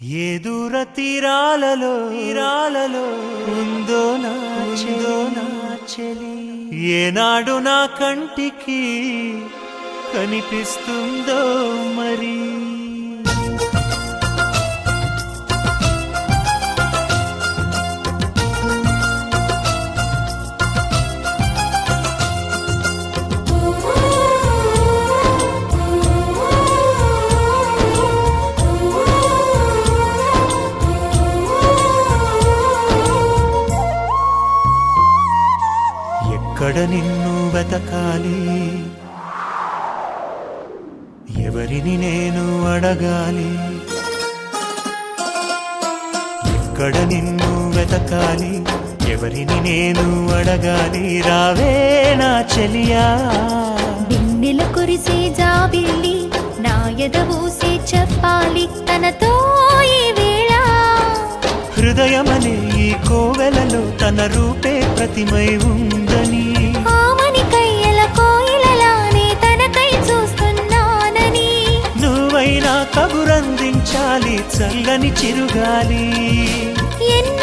ఏ దూర తీరాలలో ఉందో నా చెలి, ఏనాడు నా కంటికి కనిపిస్తుందో మరి. ఎక్కడ నిన్ను వెతకాలి, ఎవరిని నేను అడగాలి? ఎక్కడ నిన్ను వెతకాలి, ఎవరిని నేను అడగాలి? రావే నా చెలియా. వెన్నెల కురిసే జాబిల్లి నా ఎదవూసే చెప్పాలి తనతో ఈ వేళ. హృదయమనే ఈ కోవెలలో తన రూపే ప్రతిమై ఉందని, ఆమని కయ్యల కోయిలలానే తనకై చూస్తున్నానని. నువ్వైనా కబురందించాలి చల్లని చిరుగాలి. ఎన్న